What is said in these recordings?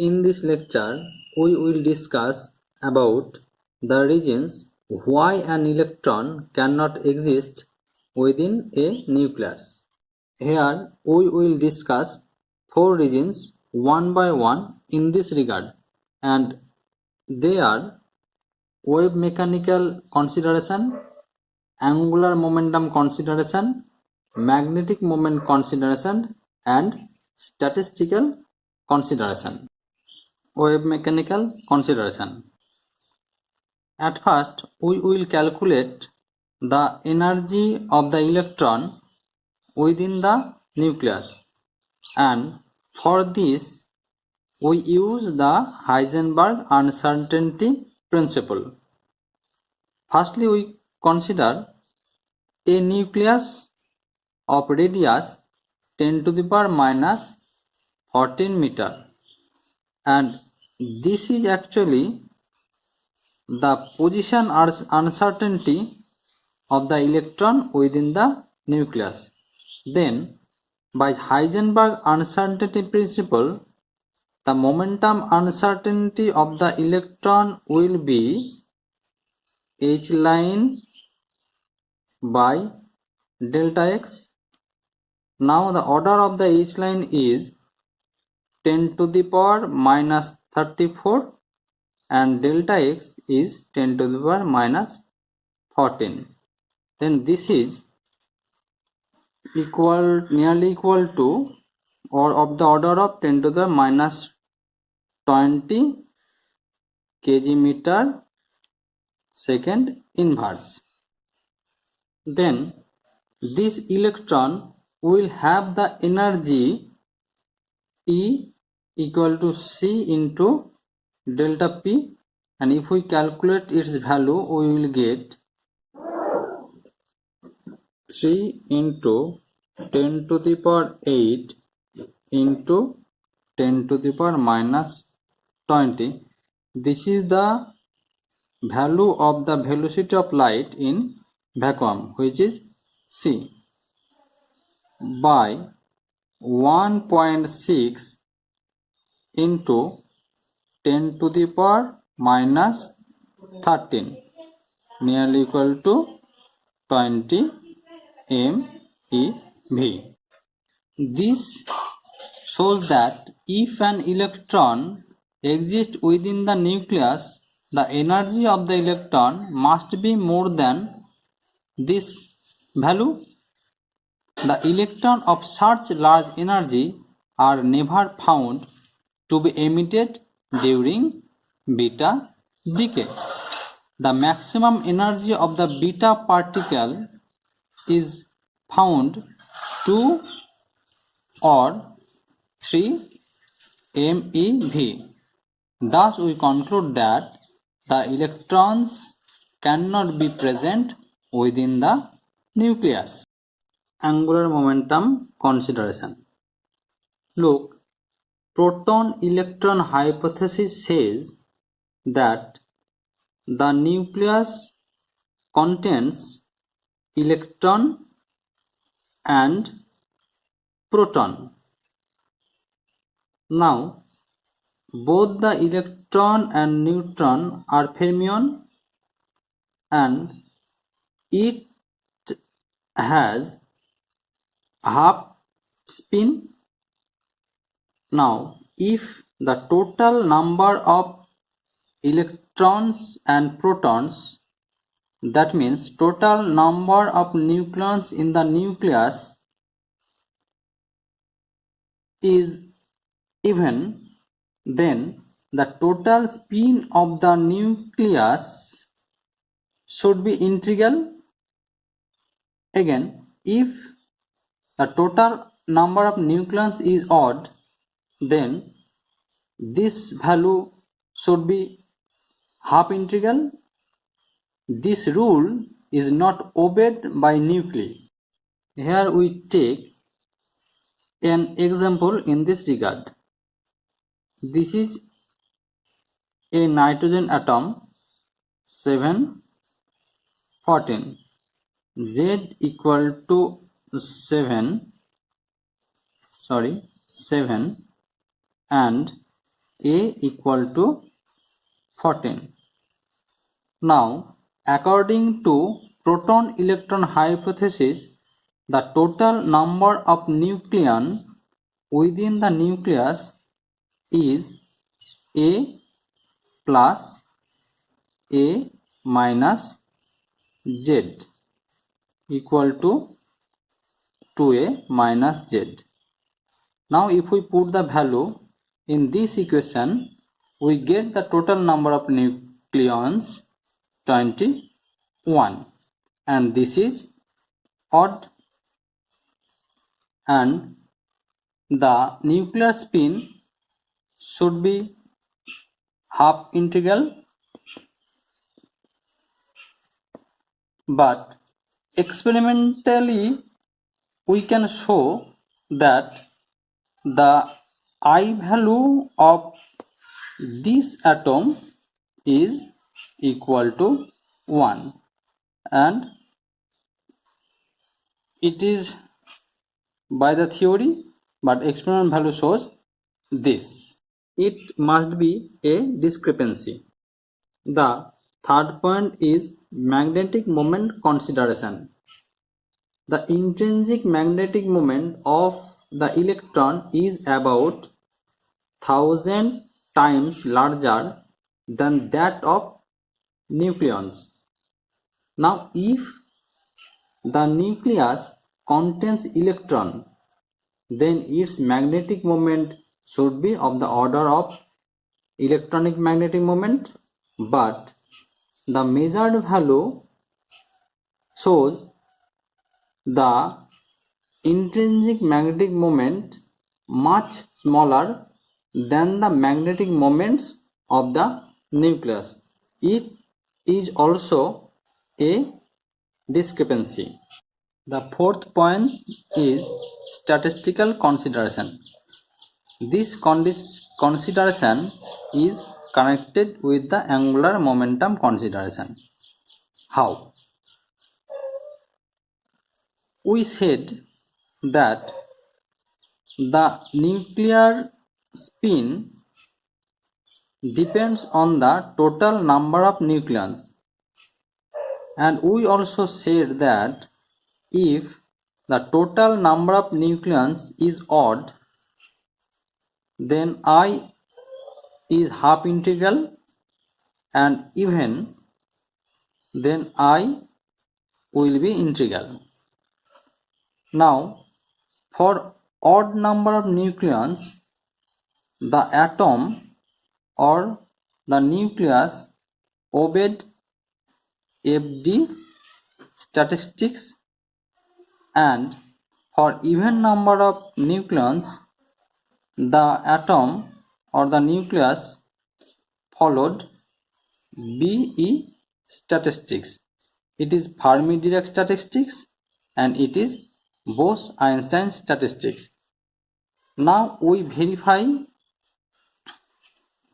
In this lecture, we will discuss about the reasons why an electron cannot exist within a nucleus. Here we will discuss 4 reasons one by one in this regard, and they are wave mechanical consideration, angular momentum consideration, magnetic moment consideration, and statistical consideration. Wave mechanical consideration. At first, we will calculate the energy of the electron within the nucleus, and for this we use the Heisenberg uncertainty principle. Firstly, we consider a nucleus of radius 10 to the power minus 14 meter, and this is actually the position uncertainty of the electron within the nucleus. Then, by Heisenberg uncertainty principle, the momentum uncertainty of the electron will be h line by delta x. Now the order of the h line is 10 to the power minus 34 and delta x is 10 to the power minus 14. Then this is nearly equal to, or of the order of 10 to the minus 20 kg meter second inverse. Then this electron will have the energy E equal to C into delta P, and if we calculate its value we will get 3 into 10 to the power 8 into 10 to the power minus 20. This is the value of the velocity of light in vacuum, which is C, by 1.6 into 10 to the power minus 13, nearly equal to 20 MeV. This shows that if an electron exists within the nucleus, the energy of the electron must be more than this value. The electrons of such large energy are never found to be emitted during beta decay. The maximum energy of the beta particle is found 2 or 3 MeV. Thus we conclude that the electrons cannot be present within the nucleus. Angular momentum consideration. Look, proton-electron hypothesis says that the nucleus contains electron and proton. Now, both the electron and neutron are fermion, and it has half spin. Now, if the total number of electrons and protons, that means total number of nucleons in the nucleus, is even, then the total spin of the nucleus should be integral. Again, if the total number of nucleons is odd, then this value should be half integral. This rule is not obeyed by nuclei. Here we take an example in this regard. This is a nitrogen atom 714, Z equal to 7, and A equal to 14. Now, according to proton-electron hypothesis, the total number of nucleon within the nucleus is A plus A minus Z equal to 2A minus Z. Now, if we put the value in this equation, we get the total number of nucleons 21, and this is odd, and the nuclear spin should be half integral, but experimentally we can show that the I value of this atom is equal to 1, and it is by the theory, but experimental value shows this. It must be a discrepancy. The third point is magnetic moment consideration. The intrinsic magnetic moment of the electron is about 1000 times larger than that of nucleons. Now, if the nucleus contains electron, then its magnetic moment should be of the order of electronic magnetic moment, but the measured value shows the intrinsic magnetic moment much smaller than the magnetic moments of the nucleus. It is also a discrepancy. The fourth point is statistical consideration. This consideration is connected with the angular momentum consideration. How? We said that the nuclear spin depends on the total number of nucleons, and we also said that if the total number of nucleons is odd, then I is half integral, and even, then I will be integral. Now, for odd number of nucleons, the atom or the nucleus obeyed FD statistics, and for even number of nucleons, the atom or the nucleus followed BE statistics. It is Fermi-Dirac statistics, and it is Bose-Einstein statistics. Now we verify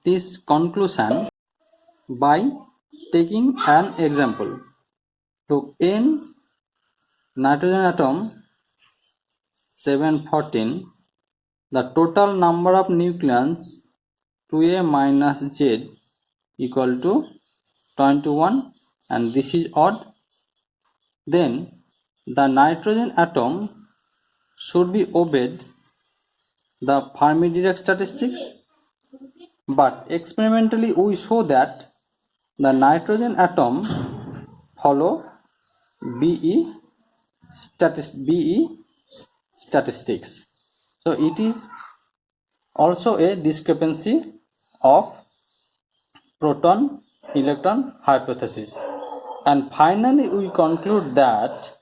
this conclusion by taking an example. To N nitrogen atom 714, the total number of nucleons 2A minus Z equal to 21, and this is odd. Then the nitrogen atom should be obeyed the Fermi-Dirac statistics, but experimentally we show that the nitrogen atom follow BE statistics. So it is also a discrepancy of proton-electron hypothesis. And finally we conclude that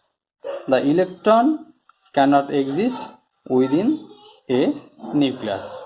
the electron cannot exist within a nucleus.